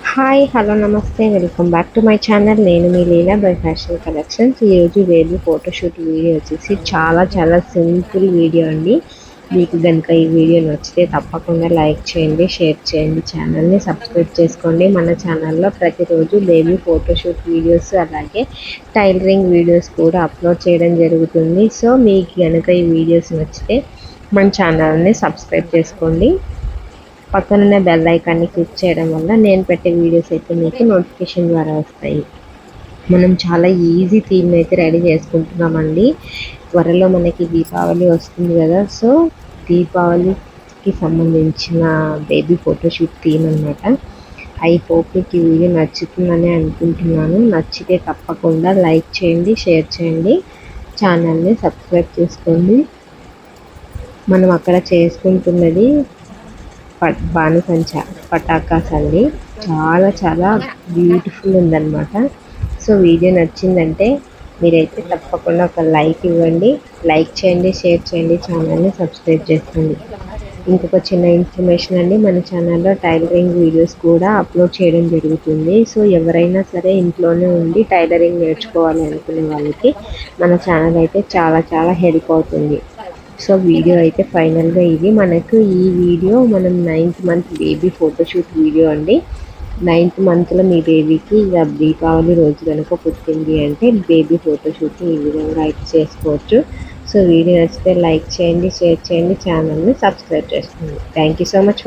Hi hello నమస్తే welcome back to my channel. నేను మీ లీలా by fashion collections. ఈరోజు baby photoshoot video వచ్చేసి చాలా సింపుల్ వీడియో అండి. మీకు కనుక ఈ వీడియో నచ్చితే తప్పకుండా లైక్ చేయండి, షేర్ చేయండి, ఛానల్ని సబ్స్క్రైబ్ చేసుకోండి. మన ఛానల్లో ప్రతిరోజు బేబీ ఫోటోషూట్ వీడియోస్ అలాగే టైలరింగ్ వీడియోస్ కూడా అప్లోడ్ చేయడం జరుగుతుంది. సో మీకు కనుక ఈ వీడియోస్ నచ్చితే మన ఛానల్ని సబ్స్క్రైబ్ చేసుకోండి. పక్కనున్న బెల్ ఐకాన్ని క్లిక్ చేయడం వల్ల నేను పెట్టే వీడియోస్ అయితే మీకు నోటిఫికేషన్ ద్వారా వస్తాయి. మనం చాలా ఈజీ థీమ్ అయితే రెడీ చేసుకుంటున్నామండి. త్వరలో మనకి దీపావళి వస్తుంది కదా, సో దీపావళికి సంబంధించిన బేబీ ఫోటోషూట్ థీమ్ అనమాట. ఐ హోప్ మీకు ఈ వీడియో నచ్చుతుందని అనుకుంటున్నాను. నచ్చితే తప్పకుండా లైక్ చేయండి, షేర్ చేయండి, ఛానల్ని సబ్స్క్రైబ్ చేసుకోండి. మనం అక్కడ చేసుకుంటున్నది బాణసంచ పటాకాస్ అండి. చాలా బ్యూటిఫుల్ ఉందన్నమాట. సో వీడియో నచ్చిందంటే మీరైతే తప్పకుండా ఒక లైక్ ఇవ్వండి, లైక్ చేయండి, షేర్ చేయండి, ఛానల్ని సబ్స్క్రైబ్ చేసుకోండి. ఇంకొక చిన్న ఇన్ఫర్మేషన్ అండి, మన ఛానల్లో టైలరింగ్ వీడియోస్ కూడా అప్లోడ్ చేయడం జరుగుతుంది. సో ఎవరైనా సరే ఇంట్లోనే ఉండి టైలరింగ్ నేర్చుకోవాలి అనుకునే వాళ్ళకి మన ఛానల్ అయితే చాలా హెల్ప్ అవుతుంది. సో వీడియో అయితే ఫైనల్గా ఇది. మనకు ఈ వీడియో మనం 9th month baby photoshoot video అండి. 9th మంత్లో మీ బేబీకి ఇక దీపావళి రోజు కనుక పుట్టింది అంటే బేబీ ఫోటోషూట్ ఈ విధంగా అయితే చేసుకోవచ్చు. సో వీడియో నచ్చితే లైక్ చేయండి, షేర్ చేయండి, ఛానల్ని సబ్స్క్రైబ్ చేసుకోండి. Thank you so much.